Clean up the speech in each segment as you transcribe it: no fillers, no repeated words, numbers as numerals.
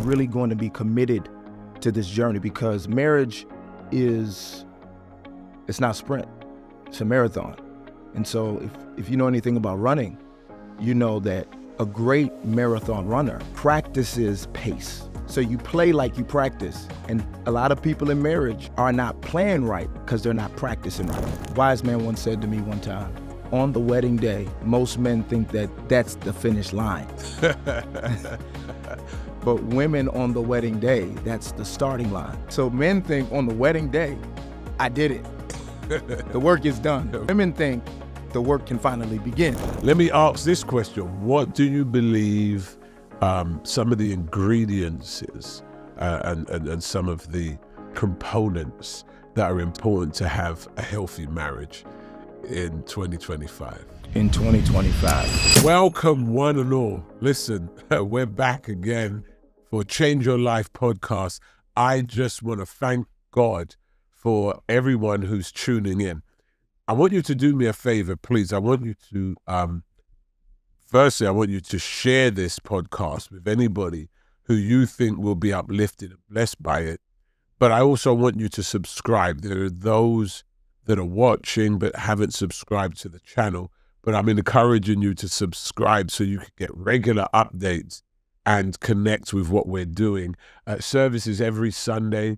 really going to be committed to this journey, because marriage it's not a sprint, it's a marathon. And so if you know anything about running, you know that a great marathon runner practices pace. So you play like you practice. And a lot of people in marriage are not playing right because they're not practicing right. A wise man once said to me one time, on the wedding day, most men think that that's the finish line. But women on the wedding day, that's the starting line. So men think on the wedding day, I did it. The work is done. Women think the work can finally begin. Let me ask this question. What do you believe some of the ingredients is and some of the components that are important to have a healthy marriage in 2025? In 2025. Welcome, one and all. Listen, we're back again for Change Your Life podcast. I just want to thank God for everyone who's tuning in. I want you to do me a favor, please. I want you to, firstly, I want you to share this podcast with anybody who you think will be uplifted and blessed by it. But I also want you to subscribe. There are those that are watching but haven't subscribed to the channel. But I'm encouraging you to subscribe so you can get regular updates and connect with what we're doing. Services every Sunday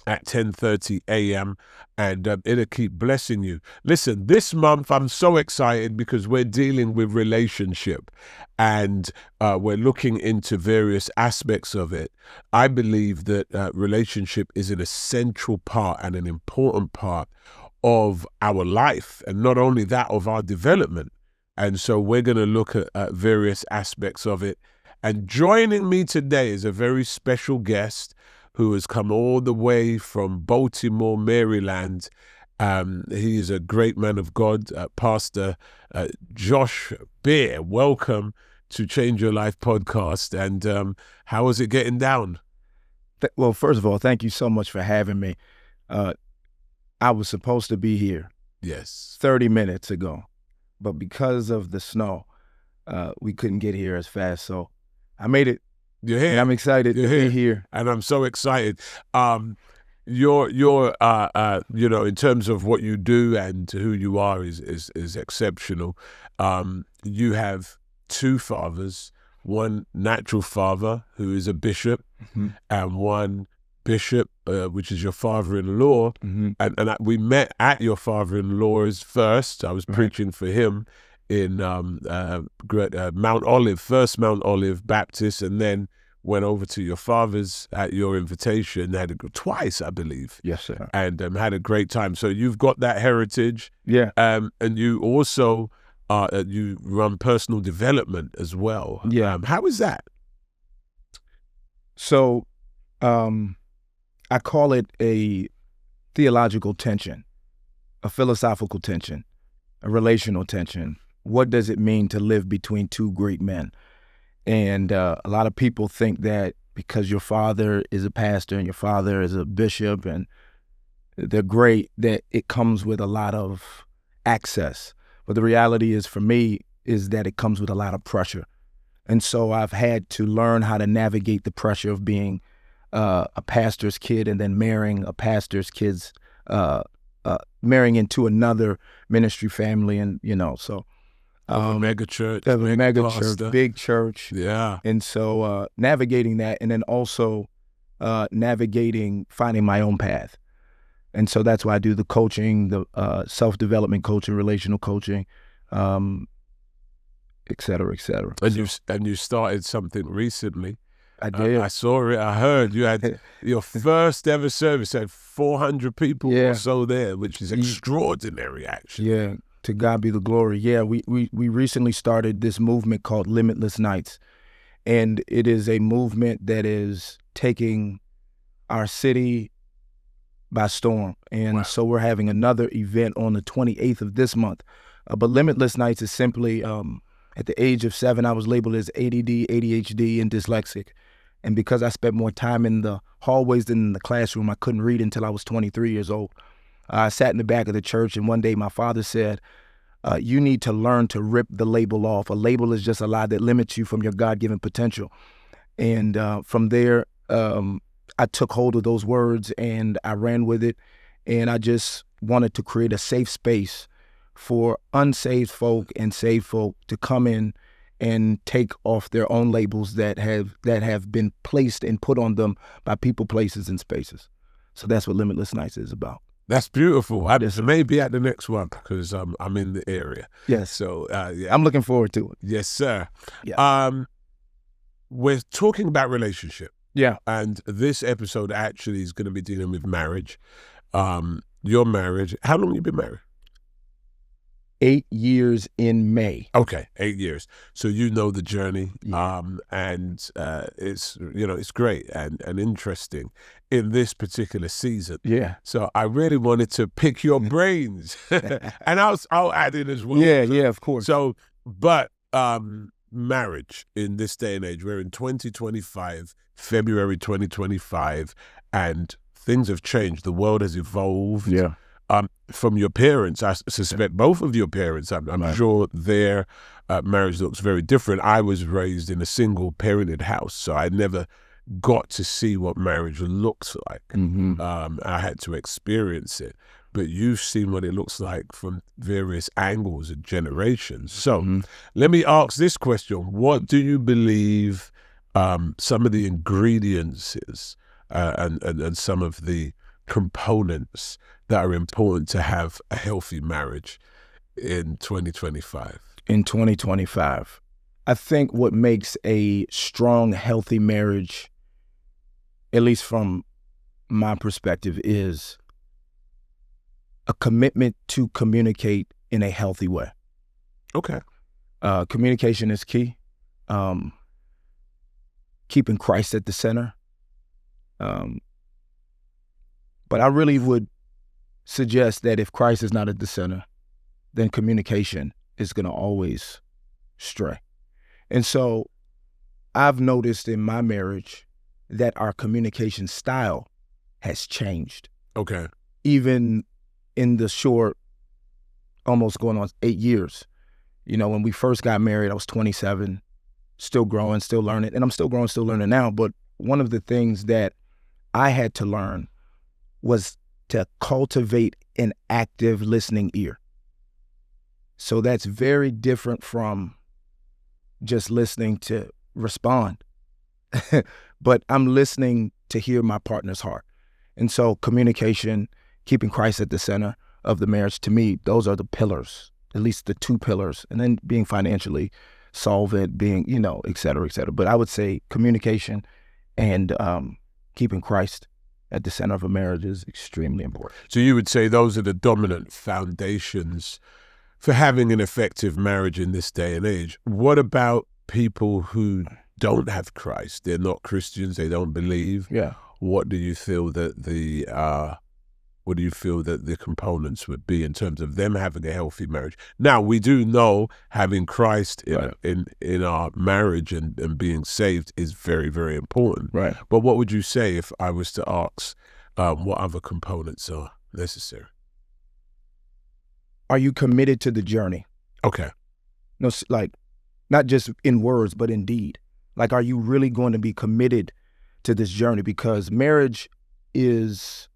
at 10:30 a.m. and it'll keep blessing you. Listen, this month I'm so excited because we're dealing with relationship and we're looking into various aspects of it. I believe that relationship is an essential part and an important part of our life, and not only that, of our development. And so we're going to look at various aspects of it. And joining me today is a very special guest who has come all the way from Baltimore, Maryland. He is a great man of God, Pastor Josh Beer. Welcome to Change Your Life podcast. And how is it getting down? Well, first of all, thank you so much for having me. I was supposed to be here 30 minutes ago, but because of the snow, we couldn't get here as fast. So I made it. You're here. And I'm excited to be here. And I'm so excited. You're in terms of what you do and who you are is exceptional. You have two fathers, one natural father who is a bishop, mm-hmm. and one bishop, which is your father-in-law. Mm-hmm. And we met at your father-in-law's first. I was preaching for him in Mount Olive, First Mount Olive Baptist, and then went over to your father's at your invitation. Had to go twice, I believe. Yes, sir. And had a great time. So you've got that heritage. Yeah. And you also you run personal development as well. Yeah. How is that? So I call it a theological tension, a philosophical tension, a relational tension. What does it mean to live between two great men? And a lot of people think that because your father is a pastor and your father is a bishop and they're great, that it comes with a lot of access. But the reality is, for me, is that it comes with a lot of pressure. And so I've had to learn how to navigate the pressure of being a pastor's kid and then marrying a pastor's kids, marrying into another ministry family. And, so... mega church, big church. Yeah. And so navigating that, and then also navigating finding my own path. And so that's why I do the coaching, the self-development coaching, relational coaching, et cetera, et cetera. And you started something recently. I did. I saw it. I heard you had your first ever service, had 400 people or so there, which is extraordinary, actually. Yeah. To God be the glory. Yeah, we recently started this movement called Limitless Nights. And it is a movement that is taking our city by storm. And so we're having another event on the 28th of this month. But Limitless Nights is simply, at the age of 7, I was labeled as ADD, ADHD, and dyslexic. And because I spent more time in the hallways than in the classroom, I couldn't read until I was 23 years old. I sat in the back of the church, and one day my father said, you need to learn to rip the label off. A label is just a lie that limits you from your God-given potential. And from there, I took hold of those words and I ran with it. And I just wanted to create a safe space for unsaved folk and saved folk to come in and take off their own labels that have been placed and put on them by people, places, and spaces. So that's what Limitless Nights is about. That's beautiful. I may be at the next one because I'm in the area. Yes. So yeah. I'm looking forward to it. Yes, sir. Yeah. We're talking about relationship. Yeah. And this episode actually is going to be dealing with marriage. Your marriage. How long have you been married? 8 years in May. Okay, 8 years. So you know the journey, Yeah. and it's it's great and interesting in this particular season. Yeah. So I really wanted to pick your brains, and I'll add in as well. Yeah, of course. So, but marriage in this day and age, we're in 2025, February 2025, and things have changed. The world has evolved. Yeah. From your parents, I suspect both of your parents, I'm Right. sure their marriage looks very different. I was raised in a single parented house, so I never got to see what marriage looks like. Mm-hmm. I had to experience it, but you've seen what it looks like from various angles and generations. So let me ask this question. What do you believe some of the ingredients is and some of the components that are important to have a healthy marriage in 2025? In 2025, I think what makes a strong, healthy marriage, at least from my perspective, is a commitment to communicate in a healthy way. Okay. Communication is key. Keeping Christ at the center. But I really would suggest that if Christ is not at the center, then communication is going to always stray. And so I've noticed in my marriage that our communication style has changed. Okay. Even in the short, almost going on 8 years. When we first got married, I was 27, still growing, still learning, and I'm still growing, still learning now. But one of the things that I had to learn was to cultivate an active listening ear. So that's very different from just listening to respond. But I'm listening to hear my partner's heart. And so communication, keeping Christ at the center of the marriage, to me, those are the pillars, at least the two pillars. And then being financially solvent, being, et cetera, et cetera. But I would say communication and keeping Christ at the center of a marriage is extremely important. So you would say those are the dominant foundations for having an effective marriage in this day and age. What about people who don't have Christ? They're not Christians. They don't believe. Yeah. What do you feel that the components would be in terms of them having a healthy marriage? Now, we do know having Christ in our marriage and being saved is very, very important. Right. But what would you say if I was to ask what other components are necessary? Are you committed to the journey? Okay. No, like not just in words, but in deed. Like, are you really going to be committed to this journey? Because marriage it's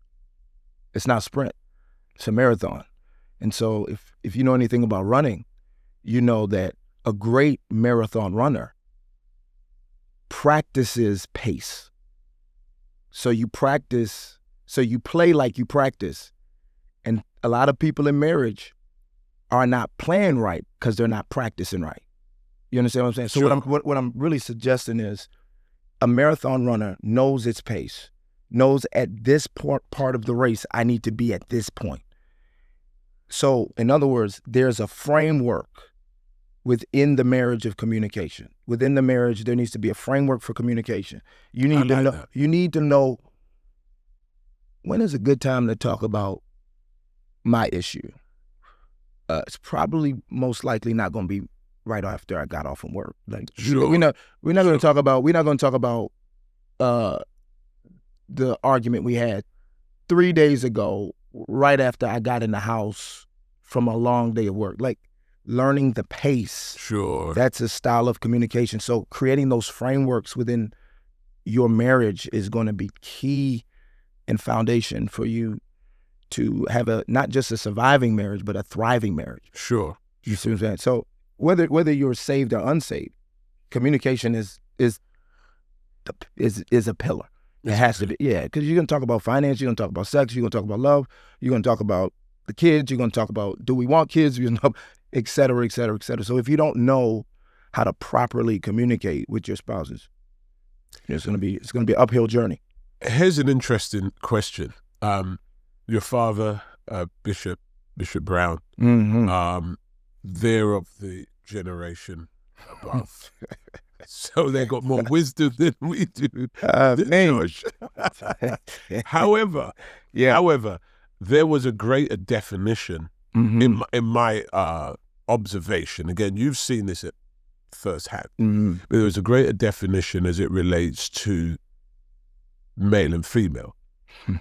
not a sprint, it's a marathon. And so if you know anything about running, you know that a great marathon runner practices pace. So you play like you practice. And a lot of people in marriage are not playing right because they're not practicing right. You understand what I'm saying? So Sure. what I'm really suggesting is a marathon runner knows its pace, knows at this part of the race, I need to be at this point. So in other words, there's a framework within the marriage of communication. Within the marriage, there needs to be a framework for communication. You need to know. That. You need to know when is a good time to talk about my issue. It's probably most likely not going to be right after I got off from work. Like, Sure. we're not going to talk about the argument we had 3 days ago, right after I got in the house from a long day of work. Like, learning the pace. Sure. That's a style of communication. So creating those frameworks within your marriage is going to be key and foundation for you to have not just a surviving marriage, but a thriving marriage. Sure. You see what I'm saying? So whether you're saved or unsaved, communication is a pillar. It has to be, yeah, because you're going to talk about finance, you're going to talk about sex, you're going to talk about love, you're going to talk about the kids, you're going to talk about, do we want kids, et cetera, et cetera, et cetera. So if you don't know how to properly communicate with your spouses, it's going to be an uphill journey. Here's an interesting question. Your father, Bishop Brown, they're of the generation above. So they got more wisdom than we do. However, there was a greater definition in my observation. Again, you've seen this at firsthand. But there was a greater definition as it relates to male and female.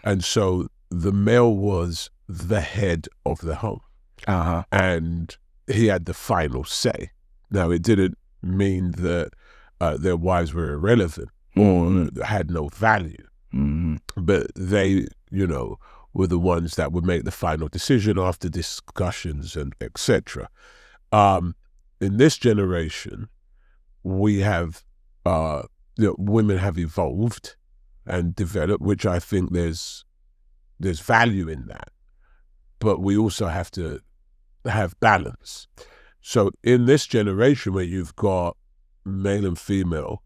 And so the male was the head of the home. And he had the final say. Now, it didn't mean that their wives were irrelevant or had no value. But they, were the ones that would make the final decision after discussions and etc. In this generation, we have, women have evolved and developed, which I think there's value in that. But we also have to have balance. So in this generation where you've got male and female,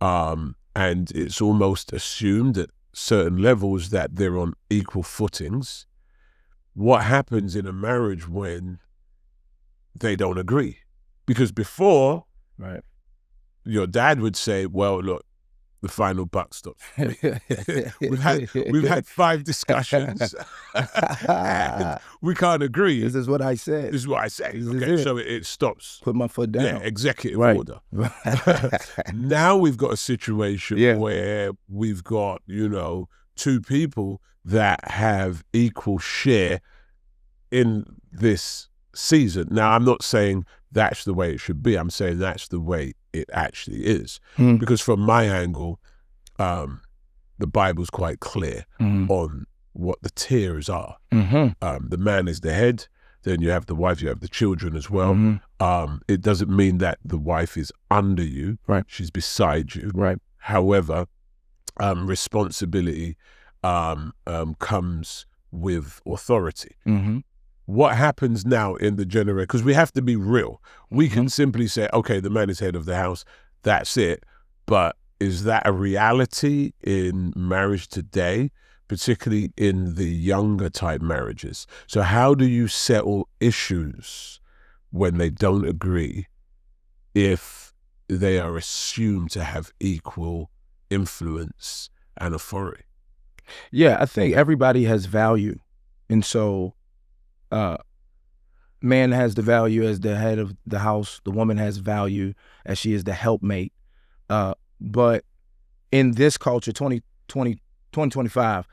and it's almost assumed at certain levels that they're on equal footings, what happens in a marriage when they don't agree? Because before, your dad would say, well, look, the final buck stops. We've had 5 discussions and we can't agree. This is what I said. This is what I say. Okay, so it stops. Put my foot down. Yeah, executive order. Now we've got a situation where we've got, 2 people that have equal share in this season. Now, I'm not saying that's the way it should be. I'm saying that's the way it actually is. Because from my angle, the Bible's quite clear on what the tiers are. The man is the head, then you have the wife, you have the children as well. It doesn't mean that the wife is under you. She's beside you. However, responsibility comes with authority. What happens now in the generation, because we have to be real. We can simply say, okay, the man is head of the house, that's it. But is that a reality in marriage today, particularly in the younger type marriages? So how do you settle issues when they don't agree if they are assumed to have equal influence and authority? Yeah, I think everybody has value. And so man has the value as the head of the house. The woman has value as she is the helpmate. But in this culture, 2025,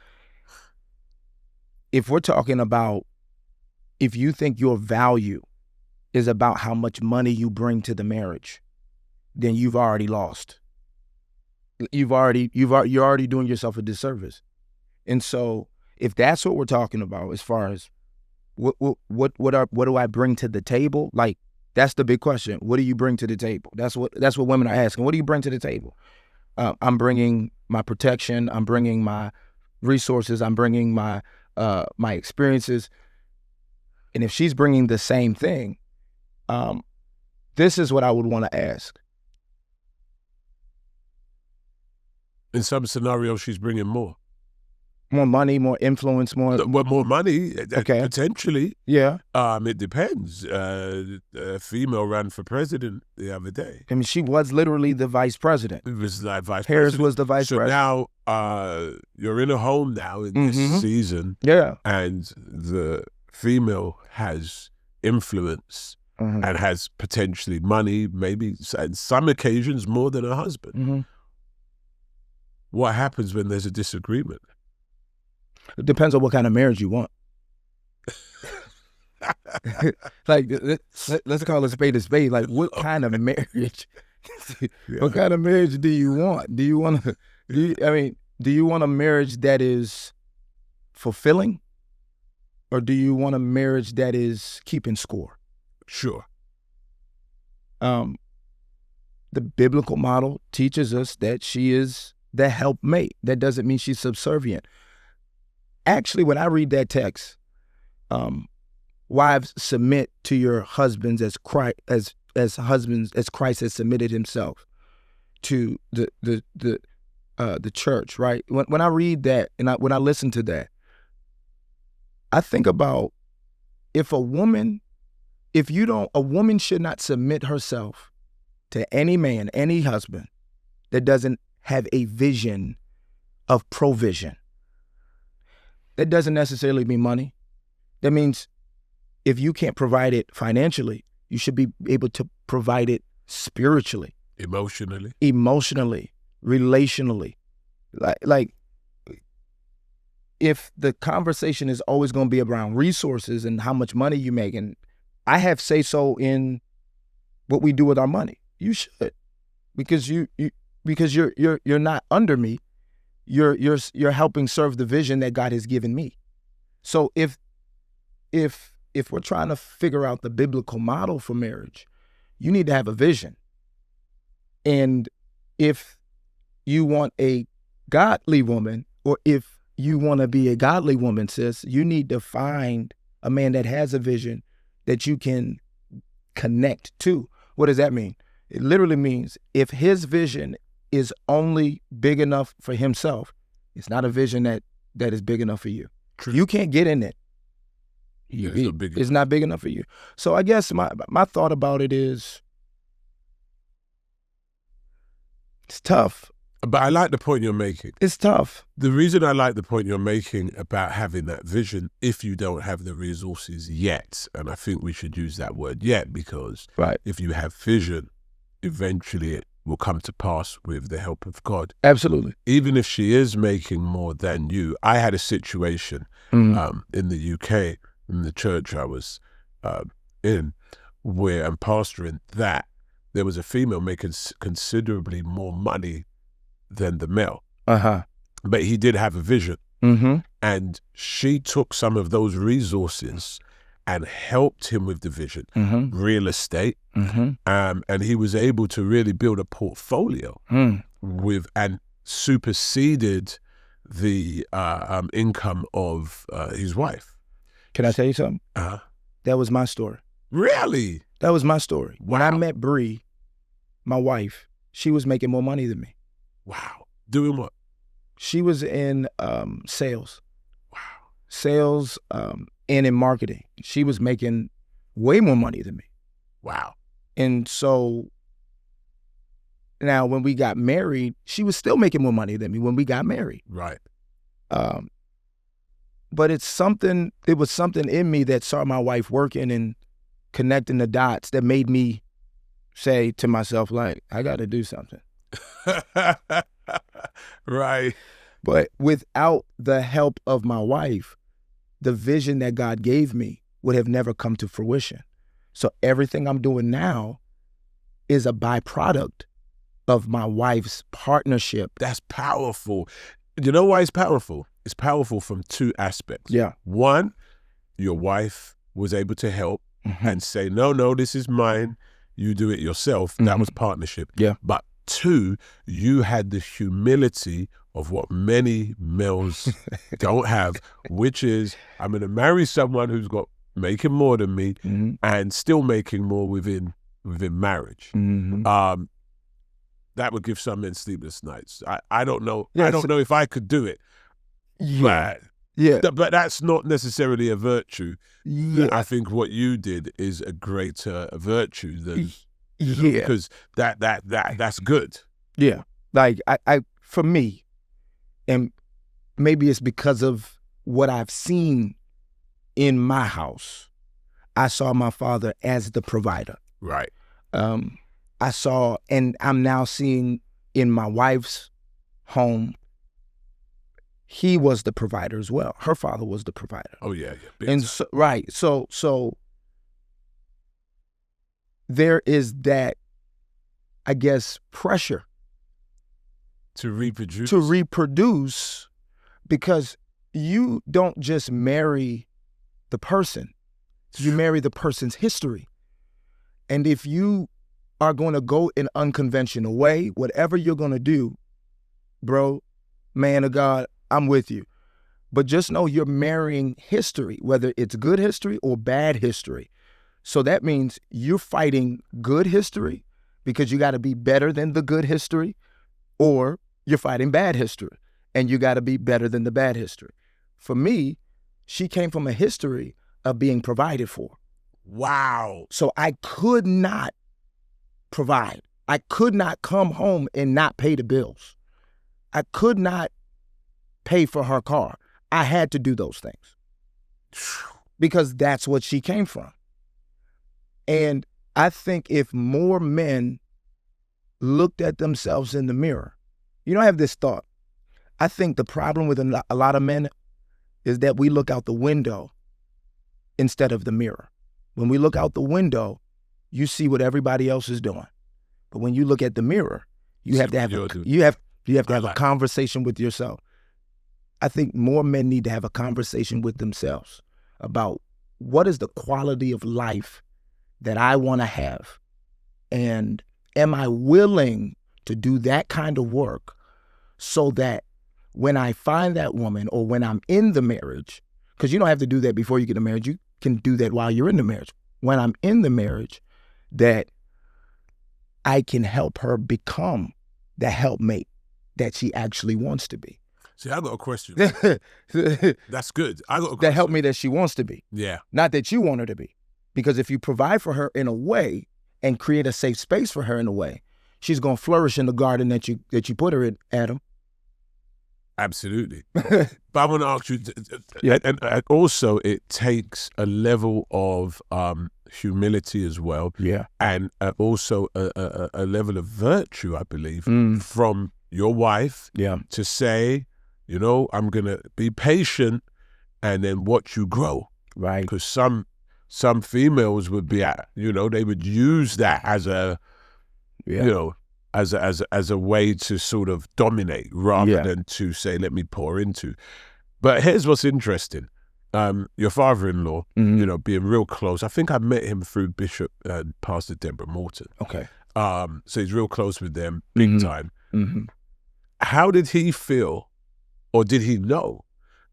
if we're talking about, if you think your value is about how much money you bring to the marriage, then you've already lost. You're already doing yourself a disservice. And so if that's what we're talking about, as far as what do I bring to the table? Like, that's the big question. What do you bring to the table? That's what women are asking. What do you bring to the table? I'm bringing my protection. I'm bringing my resources. I'm bringing my experiences. And if she's bringing the same thing, this is what I would want to ask. In some scenarios, she's bringing more. More money, more influence, more money, potentially. Yeah. It depends. A female ran for president the other day. I mean, she was literally the vice president. It was like vice Harris president. was the vice president. So now you're in a home now in this season. Yeah. And the female has influence and has potentially money, maybe in some occasions more than her husband. What happens when there's a disagreement? It depends on what kind of marriage you want. Like, let's call a spade a spade. Like, what kind of marriage What kind of marriage do you want? Do you want to? Do you want a marriage that is fulfilling, or do you want a marriage that is keeping score? Sure. The biblical model teaches us that she is the helpmate. That doesn't mean she's subservient. Actually, when I read that text, wives, submit to your husbands as Christ, as husbands as Christ has submitted himself to the church. Right? When I read that and when I listen to that, I think about a woman should not submit herself to any man, any husband that doesn't have a vision of provision. That doesn't necessarily mean money. That means if you can't provide it financially, you should be able to provide it spiritually, emotionally, relationally. Like if the conversation is always going to be around resources and how much money you make, and I have say so in what we do with our money, you should, because you're not under me. You're helping serve the vision that God has given me. So if we're trying to figure out the biblical model for marriage, you need to have a vision. And if you want a godly woman, or if you want to be a godly woman, sis, you need to find a man that has a vision that you can connect to. What does that mean? It literally means if his vision is only big enough for himself, it's not a vision that is big enough for you. True. You can't get in it. Yeah, it's not big enough for you. So I guess my thought about it is, it's tough. But I like the point you're making. It's tough. The reason I like the point you're making about having that vision, if you don't have the resources yet, and I think we should use that word yet, because if you have vision, eventually it will come to pass with the help of God. Absolutely. Even if she is making more than you. I had a situation in the UK, in the church I was in, where I'm pastoring, that there was a female making considerably more money than the male. But he did have a vision. And she took some of those resources and helped him with the vision, real estate. And he was able to really build a portfolio and superseded the income of his wife. Can I tell you something? That was my story. Really? That was my story. Wow. When I met Bree, my wife, she was making more money than me. Wow. Doing what? She was in sales. Wow. Sales and in marketing. She was making way more money than me. Wow. And so now when we got married, she was still making more money than me when we got married. Right. But it was something in me that saw my wife working and connecting the dots that made me say to myself, like, I got to do something. Right. But without the help of my wife, the vision that God gave me would have never come to fruition. So everything I'm doing now is a byproduct of my wife's partnership. That's powerful. You know why it's powerful? It's powerful from two aspects. Yeah. One, your wife was able to help and say, no, this is mine. You do it yourself. That was partnership. Yeah. But two, you had the humility of what many males don't have, which is, I'm going to marry someone who's got making more than me and still making more within marriage. That would give some men sleepless nights. I don't know. Yeah, I don't know if I could do it. Yeah. But that's not necessarily a virtue. Yeah. I think what you did is a greater virtue than yeah, because that's good. Yeah. Like I for me, and maybe it's because of what I've seen in my house, I saw my father as the provider. Right. I saw, and I'm now seeing in my wife's home, he was the provider as well. Her father was the provider. Oh yeah. And so, right. So there is that I guess, pressure to reproduce. to reproduce, because you don't just marry the person, you marry the person's history. And if you are going to go an unconventional way, whatever you're going to do, bro, man of God, I'm with you. But just know you're marrying history, whether it's good history or bad history. So that means you're fighting good history because you got to be better than the good history, or you're fighting bad history and you got to be better than the bad history. For me, she came from a history of being provided for. Wow. So I could not provide. I could not come home and not pay the bills. I could not pay for her car. I had to do those things because that's what she came from. And I think if more men looked at themselves in the mirror, I have this thought. I think the problem with a lot of men is that we look out the window instead of the mirror. When we look out the window, you see what everybody else is doing. But when you look at the mirror, you have to have a conversation with yourself. I think more men need to have a conversation with themselves about what is the quality of life that I want to have, and am I willing to do that kind of work so that when I find that woman, or when I'm in the marriage, because you don't have to do that before you get a marriage, you can do that while you're in the marriage. When I'm in the marriage, that I can help her become the helpmate that she actually wants to be. See, I got a question. That's good. I got a question. The helpmate that she wants to be. Yeah. Not that you want her to be. Because if you provide for her in a way and create a safe space for her in a way, she's going to flourish in the garden that you put her in, Adam. Absolutely. But I want to ask you, and also it takes a level of humility as well. Yeah. And also a level of virtue, I believe, from your wife to say, I'm going to be patient and then watch you grow. Right. Because some females would be, they would use that as a, as a way to sort of dominate rather than to say, let me pour into. But here's what's interesting. Your father-in-law, being real close. I think I met him through Bishop Pastor Deborah Morton. Okay. So he's real close with them, big time. How did he feel, or did he know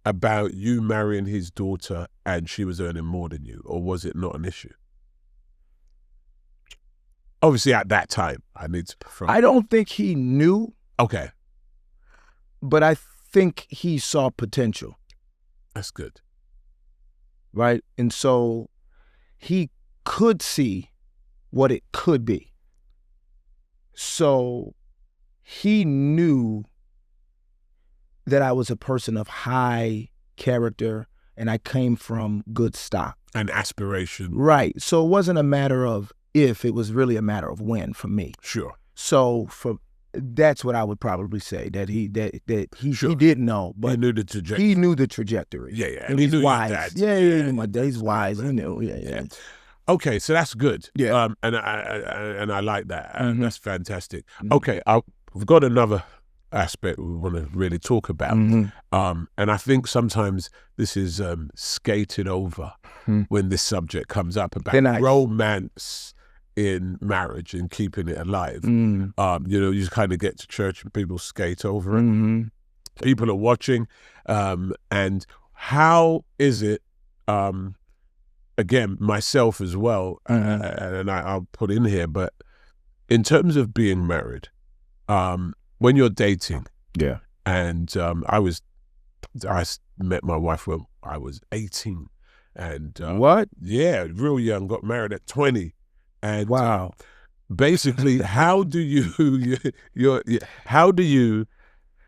about you marrying his daughter and she was earning more than you, or was it not an issue? Obviously, at that time, I don't think he knew. Okay. But I think he saw potential. That's good. Right? And so he could see what it could be. So he knew that I was a person of high character and I came from good stock. And aspiration. Right. So it wasn't a matter of if, it was really a matter of when for me. Sure. So that's what I would probably say, that he didn't know, but he knew the trajectory. He knew the trajectory. Yeah. And he's wise. He's wise. He knew. Yeah. Okay, so that's good. Yeah. And I like that. That's fantastic. Okay, we've got another aspect we want to really talk about. And I think sometimes this is skated over when this subject comes up about romance in marriage and keeping it alive. You kind of get to church and people skate over it. People are watching. And how is it, again, myself as well, and I'll put in here, but in terms of being married, when you're dating, and I met my wife when I was 18, and what? Yeah, real young. Got married at 20, and wow. Basically, how do you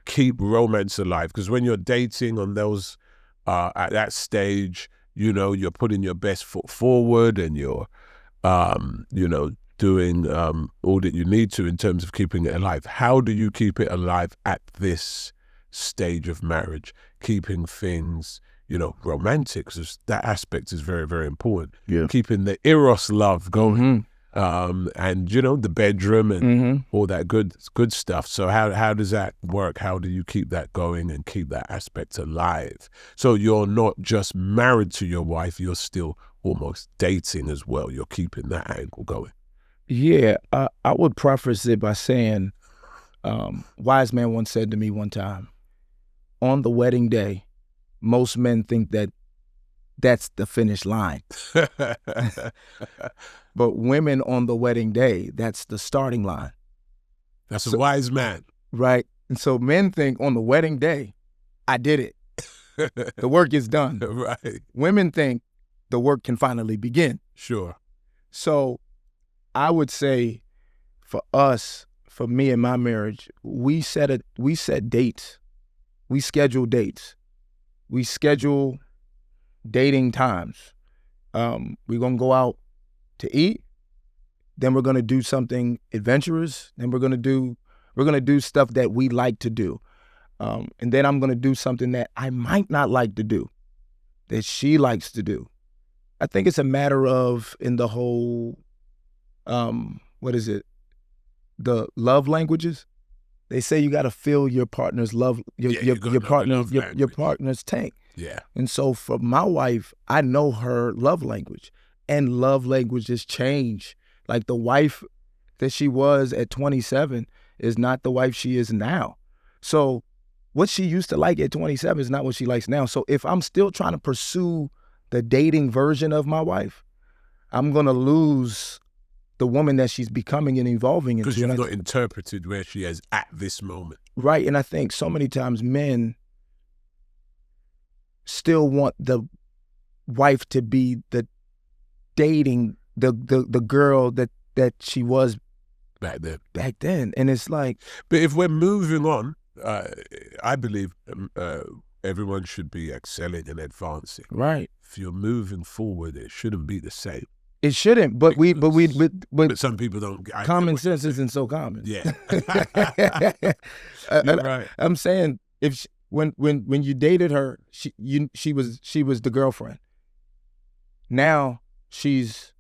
keep romance alive? Because when you're dating on those at that stage, you're putting your best foot forward, and you're doing all that you need to in terms of keeping it alive. How do you keep it alive at this stage of marriage, keeping things, romantic? Because that aspect is very, very important. Yeah. Keeping the eros love going. and the bedroom and Mm-hmm. all that good stuff. So how does that work? How do you keep that going and keep that aspect alive? So you're not just married to your wife, you're still almost dating as well. You're keeping that angle going. Yeah, I would preface it by saying, wise man once said to me one time, on the wedding day, most men think that that's the finish line. But women on the wedding day, that's the starting line. That's a wise man. Right? And so men think on the wedding day, I did it. The work is done. Right. Women think the work can finally begin. Sure. So I would say for us, for me and my marriage, we set dates. We schedule dates. We schedule dating times. We're going to go out to eat. Then we're going to do something adventurous. Then we're going to do stuff that we like to do. And then I'm going to do something that I might not like to do, that she likes to do. I think it's a matter of, in the whole, what is it? The love languages. They say you got to fill your partner's love, your partner's tank. Yeah. And so for my wife, I know her love language, and love languages change. Like the wife that she was at 27 is not the wife she is now. So what she used to like at 27 is not what she likes now. So if I'm still trying to pursue the dating version of my wife, I'm going to lose the woman that she's becoming and evolving into. Because you've not interpreted where she is at this moment. Right. And I think so many times men still want the wife to be the dating, the girl that she was back then. And it's like... But if we're moving on, I believe everyone should be excelling and advancing. Right. If you're moving forward, it shouldn't be the same. It shouldn't, but some people don't. Common sense isn't so common. Yeah, you're right. I'm saying when you dated her, she was the girlfriend. Now she's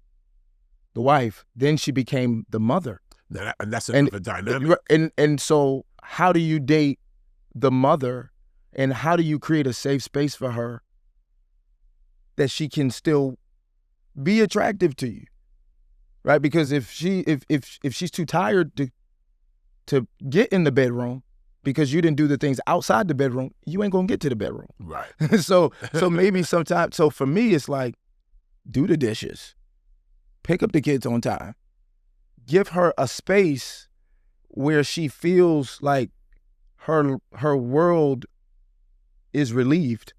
the wife. Then she became the mother. And that's another dynamic. And so how do you date the mother, and how do you create a safe space for her that she can still be attractive to you, right? Because if she's too tired to get in the bedroom because you didn't do the things outside the bedroom, you ain't gonna get to the bedroom. Right. So maybe sometimes. So for me, it's like, do the dishes, pick up the kids on time, give her a space where she feels like her world is relieved.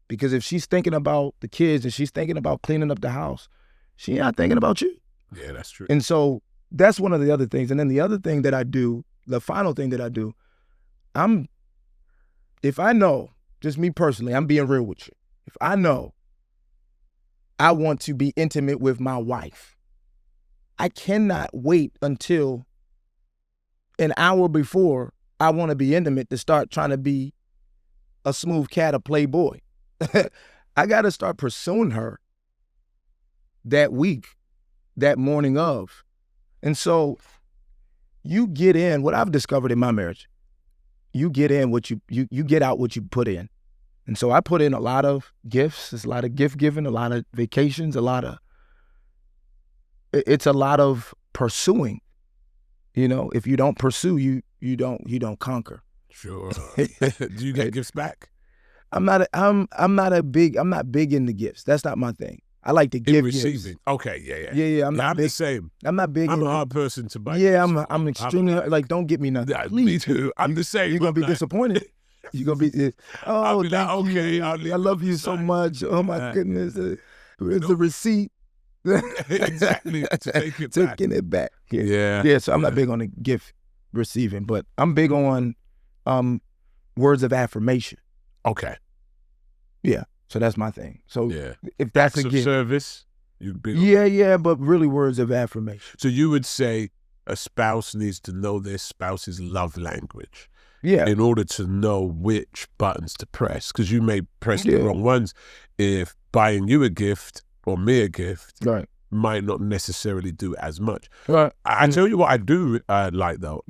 Because if she's thinking about the kids and she's thinking about cleaning up the house, she's not thinking about you. Yeah, that's true. And so that's one of the other things. And then the other thing that I do, the final thing that I do, if I know, just me personally, I'm being real with you. If I know I want to be intimate with my wife, I cannot wait until an hour before I want to be intimate to start trying to be a smooth cat, a playboy. I got to start pursuing her that week, that morning of. And so you get in, what I've discovered in my marriage, you get in what you get out what you put in. And so I put in a lot of gifts, it's a lot of gift giving, a lot of vacations, it's a lot of pursuing. If you don't pursue, you don't conquer. Sure. Do you get gifts back? I'm not big into gifts. That's not my thing. I like to give receiving. Gifts. Okay, yeah. Yeah. I'm the same. I'm not big. I'm a hard person to buy. Yeah, I'm extremely like. Don't get me nothing. Yeah, me too. I'm the same. You're gonna be disappointed. You're gonna be. Oh, be like, okay. I love you so much. Oh my goodness. Where's the receipt? Exactly. Taking it back. Yeah. Yeah. So I'm not big on the gift receiving, but I'm big on words of affirmation. Okay. Yeah. So that's my thing. So yeah. If that's acts a of gift, service, you'd be but really words of affirmation. So you would say a spouse needs to know their spouse's love language. Yeah. In order to know which buttons to press, because you may press the wrong ones. If buying you a gift or me a gift, right, might not necessarily do as much. Right. I tell you what I do like though.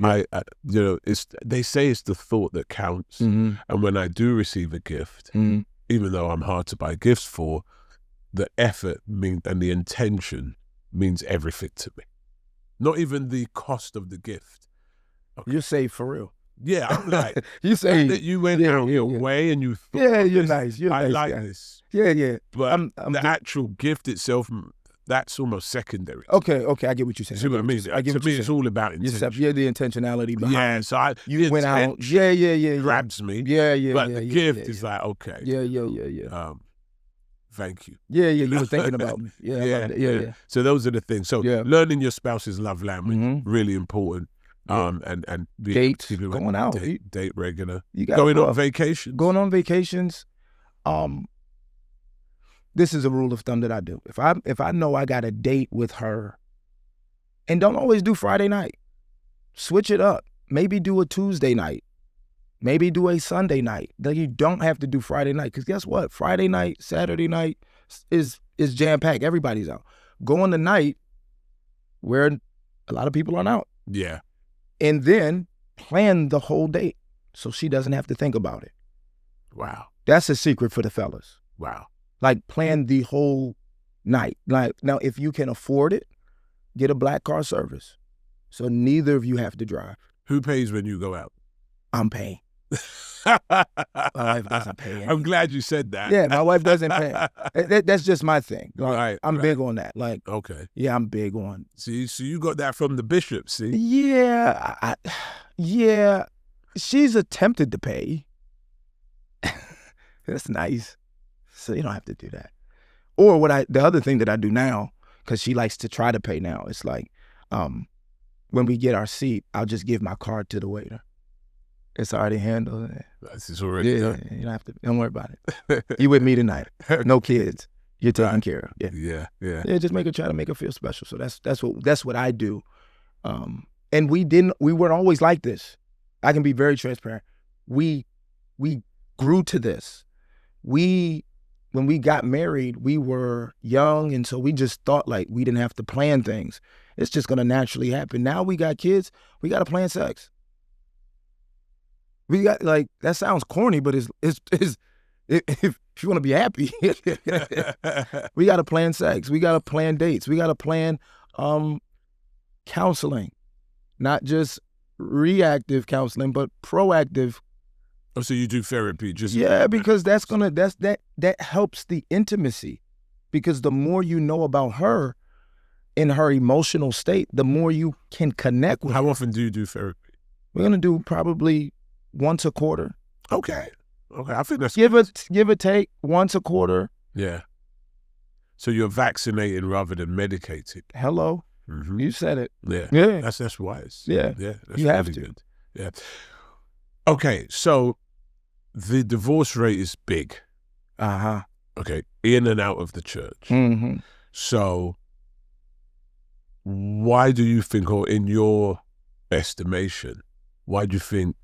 Yeah. They say it's the thought that counts. Mm-hmm. And when I do receive a gift, Mm-hmm. even though I'm hard to buy gifts for, the effort and the intention means everything to me. Not even the cost of the gift. Okay. You say for real. Yeah, I'm like, you say that you went out your way and you thought, yeah, you're nice. You're I nice like guy. this. Yeah, yeah. But I'm the actual gift itself, that's almost secondary. Okay, I get what you're saying. See what I mean? I get To what me, you're it's saying. all about intention. Yeah, the intentionality behind. Yeah, so you went out. Yeah. grabs me. Yeah. But the gift is like, okay. Yeah. Thank you. Yeah. You were thinking about me. Yeah. Yeah. So those are the things. So learning your spouse's love language, really important. And dates, going out, date regular. You got going on vacations. Going on vacations. This is a rule of thumb that I do. If I know I got a date with her, and don't always do Friday night, switch it up. Maybe do a Tuesday night. Maybe do a Sunday night. Then you don't have to do Friday night, because guess what? Friday night, Saturday night is jam packed. Everybody's out. Go on the night where a lot of people aren't out. Yeah. And then plan the whole date so she doesn't have to think about it. Wow. That's a secret for the fellas. Wow. Like, plan the whole night. Like, now, if you can afford it, get a black car service. So neither of you have to drive. Who pays when you go out? I'm paying. My wife doesn't pay anything. I'm glad you said that. Yeah, my wife doesn't pay. That's just my thing. Like, I'm big on that. Like, okay. Yeah, I'm big on. See, so you got that from the bishop, see? Yeah, yeah. She's attempted to pay. That's nice. So you don't have to do that. Or the other thing that I do now, because she likes to try to pay now, it's like, when we get our seat, I'll just give my card to the waiter. It's already handled. It's already done. You don't have to. Don't worry about it. You with me tonight? No kids. You're taken care of. Yeah. Just try to make her feel special. So that's what I do. And we weren't always like this. I can be very transparent. We grew to this. When we got married, we were young, and so we just thought like we didn't have to plan things. It's just gonna naturally happen. Now we got kids. We got to plan sex. We got, like, that sounds corny, but if you want to be happy, we got to plan sex. We got to plan dates. We got to plan counseling, not just reactive counseling, but proactive. Oh, so you do therapy? Because that helps the intimacy. Because the more you know about her in her emotional state, the more you can connect with her. How often do you do therapy? We're gonna do probably once a quarter. Okay. I think that's give or take once a quarter. Yeah. So you're vaccinating rather than medicating. Hello. Mm-hmm. You said it. Yeah. That's wise. Yeah. That's you have really to. Good. Yeah. Okay. So the divorce rate is big. Okay. In and out of the church. Mm-hmm. So why do you think, or in your estimation, why do you think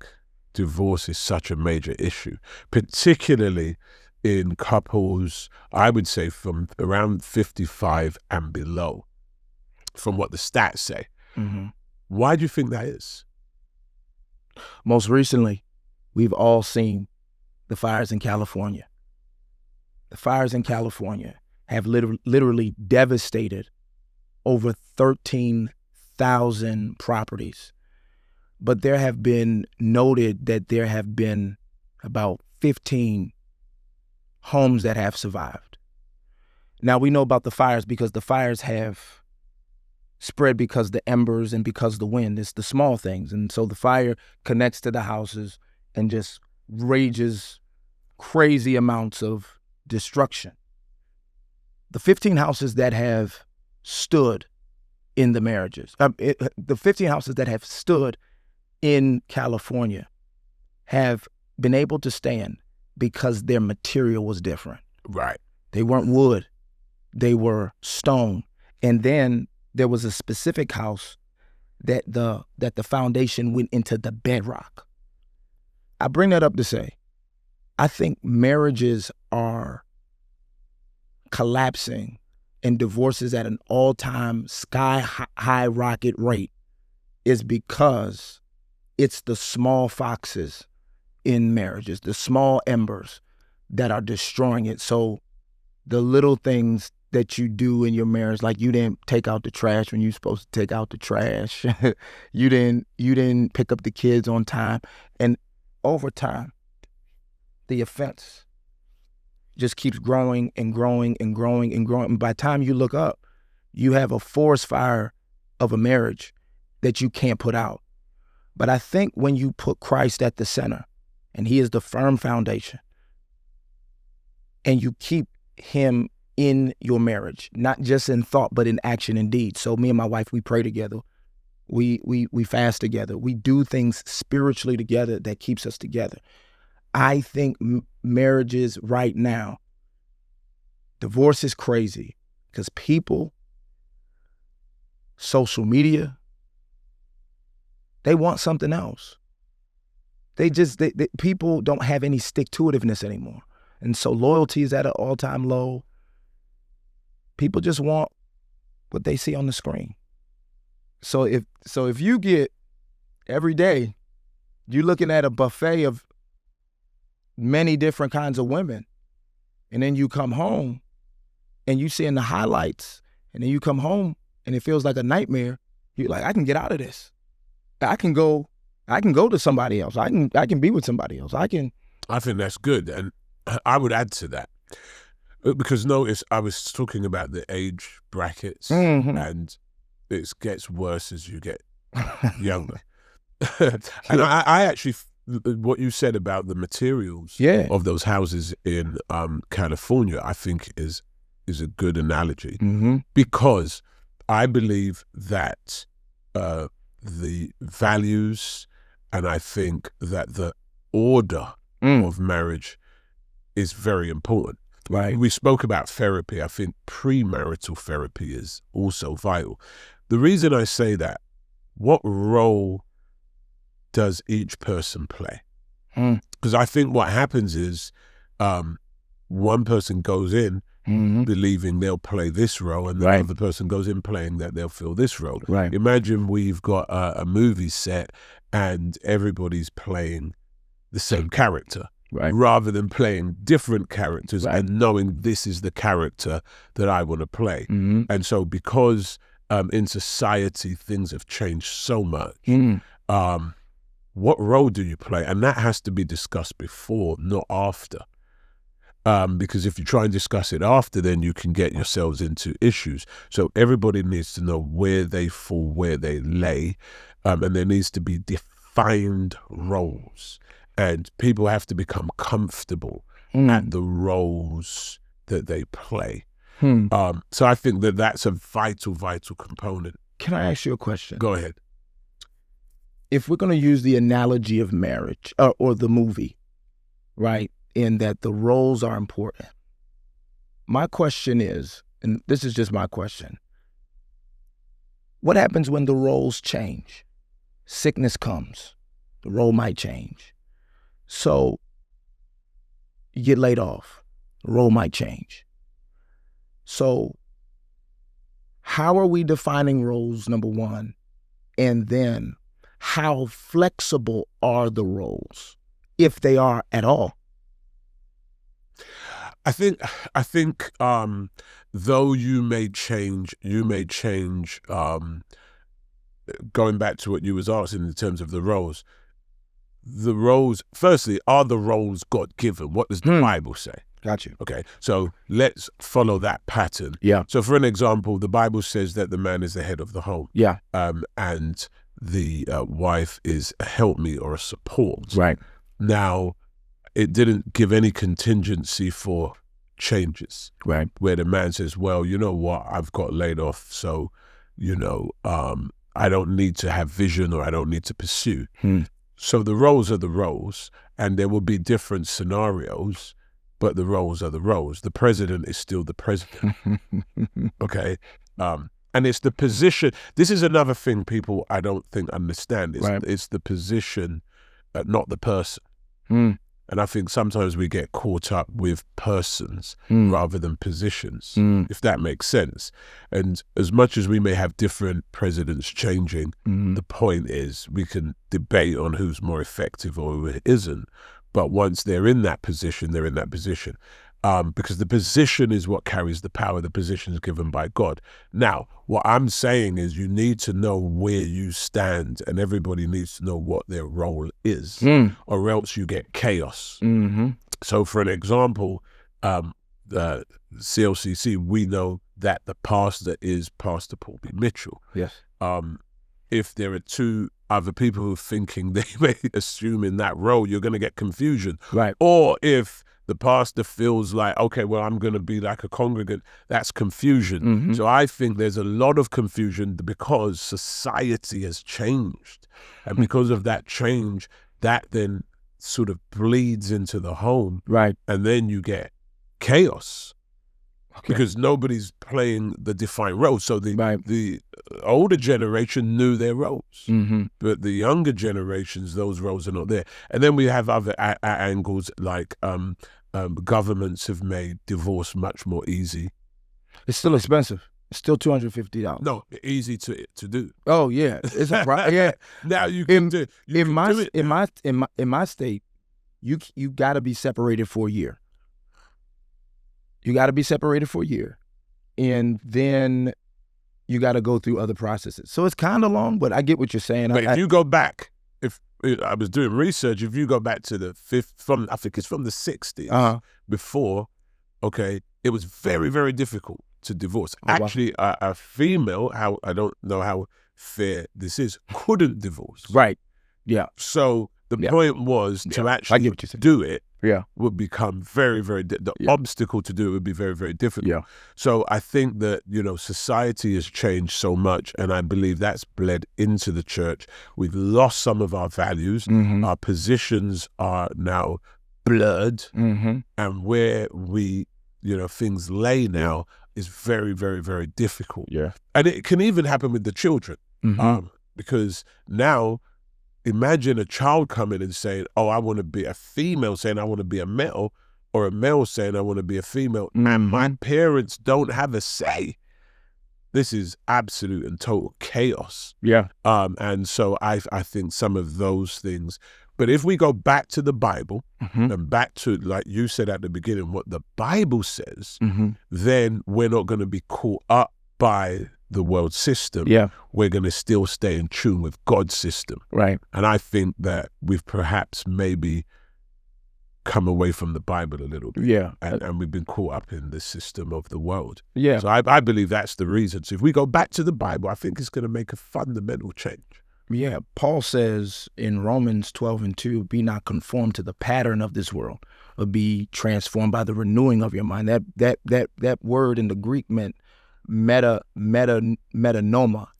divorce is such a major issue, particularly in couples, I would say from around 55 and below, from what the stats say? Mm-hmm. Why do you think that is? Most recently, we've all seen the fires in California. The fires in California have literally devastated over 13,000 properties. But there have been noted that there have been about 15 homes that have survived. Now, we know about the fires because the fires have spread because the embers and because the wind. It's the small things. And so the fire connects to the houses and just rages crazy amounts of destruction. The 15 houses that have stood in the marriages, the 15 houses that have stood in California have been able to stand because their material was different. Right. They weren't wood. They were stone. And then there was a specific house that the foundation went into the bedrock. I bring that up to say, I think marriages are collapsing and divorces at an all-time sky-high rocket rate is because it's the small foxes in marriages, the small embers that are destroying it. So the little things that you do in your marriage, like you didn't take out the trash when you're supposed to take out the trash. you didn't pick up the kids on time. And over time, the offense just keeps growing and growing and growing and growing. And by the time you look up, you have a forest fire of a marriage that you can't put out. But I think when you put Christ at the center, and he is the firm foundation, and you keep him in your marriage, not just in thought, but in action and deed. So me and my wife, we pray together. We fast together. We do things spiritually together that keeps us together. I think marriages right now, divorce is crazy because people, social media, they want something else. People don't have any stick-to-itiveness anymore. And so loyalty is at an all-time low. People just want what they see on the screen. So if you get every day, you're looking at a buffet of many different kinds of women, and then you come home and you seeing the highlights, and then you come home and it feels like a nightmare, you're like, I can get out of this. I can go to somebody else. I can be with somebody else. I think that's good. And I would add to that, because notice I was talking about the age brackets, and it gets worse as you get younger. And I actually, what you said about the materials of those houses in California, I think is a good analogy, because I believe that the values, and I think that the order of marriage is very important. Right. We spoke about therapy. I think premarital therapy is also vital. The reason I say that, what role does each person play? Because I think what happens is one person goes in believing they'll play this role, and the other person goes in playing that they'll fill this role. Right. Imagine we've got a movie set and everybody's playing the same character. Right. Rather than playing different characters and knowing this is the character that I want to play. And so because in society things have changed so much, what role do you play? And that has to be discussed before, not after. Because if you try and discuss it after, then you can get yourselves into issues. So everybody needs to know where they fall, where they lay, and there needs to be defined roles. And people have to become comfortable at the roles that they play. So I think that that's a vital component. Can I ask you a question? Go ahead. If we're going to use the analogy of marriage or the movie, right, in that the roles are important, my question is, and this is just my question, what happens when the roles change? Sickness comes, the role might change. So you get laid off, the role might change. So how are we defining roles, number one? And then how flexible are the roles, if they are at all? I think though you may change, going back to what you was asking in terms of the roles, firstly, are the roles God-given? What does the Bible say? Got you. Okay, so let's follow that pattern. Yeah. So for an example, the Bible says that the man is the head of the home. Yeah. And the wife is a helpmeet or a support. Right. Now, it didn't give any contingency for changes. Right. Where the man says, well, you know what, I've got laid off, so, I don't need to have vision, or I don't need to pursue. So the roles are the roles, and there will be different scenarios, but the roles are the roles. The president is still the president. Okay. And it's the position. This is another thing people, I don't think, understand. It's the position, not the person. And I think sometimes we get caught up with persons rather than positions, if that makes sense. And as much as we may have different presidents changing, the point is we can debate on who's more effective or who isn't. But once they're in that position, they're in that position. Because the position is what carries the power. The position is given by God. Now, what I'm saying is you need to know where you stand, and everybody needs to know what their role is, or else you get chaos. So for an example, the CLCC, we know that the pastor is Pastor Paul B. Mitchell. Yes. If there are two other people who are thinking they may assume in that role, you're going to get confusion. Right. Or if the pastor feels like, okay, well, I'm going to be like a congregant, that's confusion. So I think there's a lot of confusion because society has changed. And because of that change, that then sort of bleeds into the home. Right. And then you get chaos. Because nobody's playing the defined role. So the older generation knew their roles, but the younger generations, those roles are not there. And then we have other angles like governments have made divorce much more easy. It's still expensive. It's still $250. No, easy to do. Oh yeah, it's right. Yeah. Now you can do. In my state, you got to be separated for a year. You got to be separated for a year, and then you got to go through other processes. So it's kind of long, but I get what you're saying. But if you go back, if I was doing research, if you go back to the I think it's from the 60s, before, okay, it was very, very difficult to divorce. Actually, a female, I don't know how fair this is, couldn't divorce. Right. Yeah. So the point was to actually do it. Would become very, very, the obstacle to do it would be very, very difficult. So I think that, society has changed so much, and I believe that's bled into the church. We've lost some of our values. Our positions are now blurred, and where we, things lay now is very, very, very difficult. And it can even happen with the children, because now, imagine a child coming and saying, oh, I want to be a female, saying I want to be a male, or a male saying I want to be a female, and my parents don't have a say. This is absolute and total chaos. And so I think some of those things. But if we go back to the Bible and back to, like you said at the beginning, what the Bible says, then we're not going to be caught up by the world system. We're going to still stay in tune with God's system. Right. And I think that we've perhaps maybe come away from the Bible a little bit. And we've been caught up in the system of the world. So I believe that's the reason. So if we go back to the Bible, I think it's going to make a fundamental change. Paul says in Romans 12:2, be not conformed to the pattern of this world, but be transformed by the renewing of your mind. That word in the Greek meant metanoma.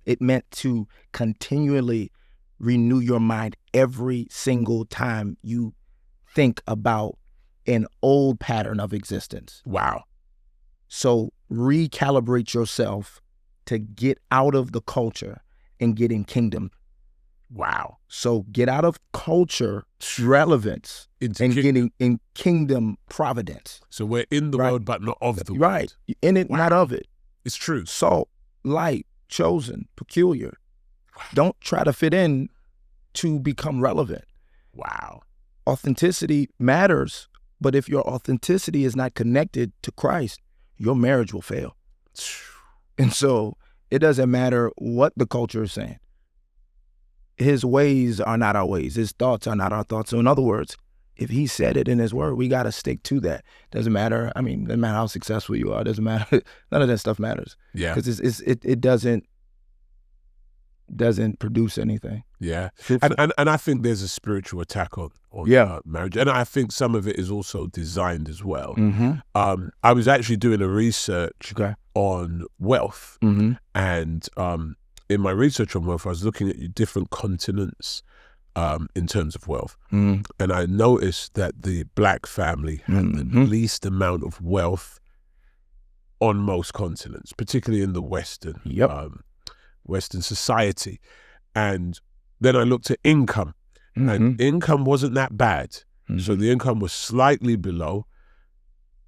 It meant to continually renew your mind every single time you think about an old pattern of existence. Wow. So recalibrate yourself to get out of the culture and get in kingdom. Wow. So get out of culture relevance and getting in kingdom providence. So we're in the world, but not of the world. Right. In it, not of it. It's true. Salt, light, chosen, peculiar. Don't try to fit in to become relevant. Wow. Authenticity matters, but if your authenticity is not connected to Christ, your marriage will fail. And so it doesn't matter what the culture is saying. His ways are not our ways. His thoughts are not our thoughts. So in other words, if he said it in his word, we got to stick to that. Doesn't matter. I mean, doesn't matter how successful you are. Doesn't matter. None of that stuff matters. Because it doesn't produce anything. And I think there's a spiritual attack on marriage. And I think some of it is also designed as well. I was actually doing a research on wealth. And in my research on wealth, I was looking at different continents in terms of wealth. And I noticed that the black family had the least amount of wealth on most continents, particularly in the Western society. And then I looked at income, and income wasn't that bad. So the income was slightly below,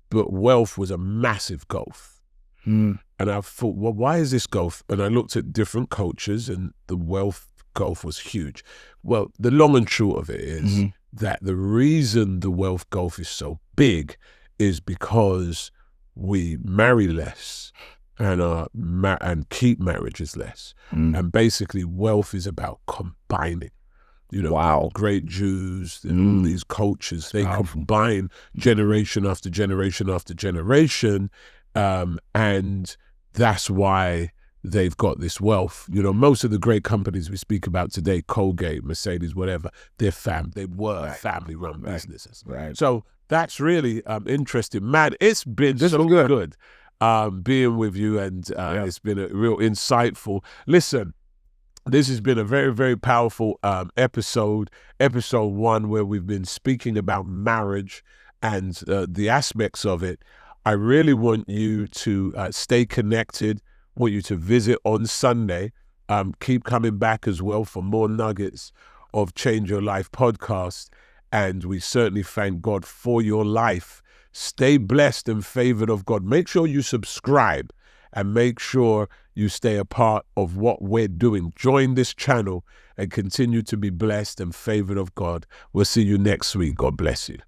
but wealth was a massive gulf. And I thought, well, why is this gulf? And I looked at different cultures, and the wealth gulf was huge. Well, the long and short of it is that the reason the wealth gulf is so big is because we marry less and keep marriages less. And basically wealth is about combining. You know, great Jews, all these cultures, they combine generation after generation after generation. And that's why they've got this wealth. You know, most of the great companies we speak about today, Colgate, Mercedes, whatever, they were family-run businesses. So that's really interesting. Man, it's been so good being with you, and it's been a real insightful. Listen, this has been a very, very powerful episode 1, where we've been speaking about marriage and the aspects of it. I really want you to stay connected, want you to visit on Sunday. Keep coming back as well for more nuggets of Change Your Life podcast. And we certainly thank God for your life. Stay blessed and favored of God. Make sure you subscribe and make sure you stay a part of what we're doing. Join this channel and continue to be blessed and favored of God. We'll see you next week. God bless you.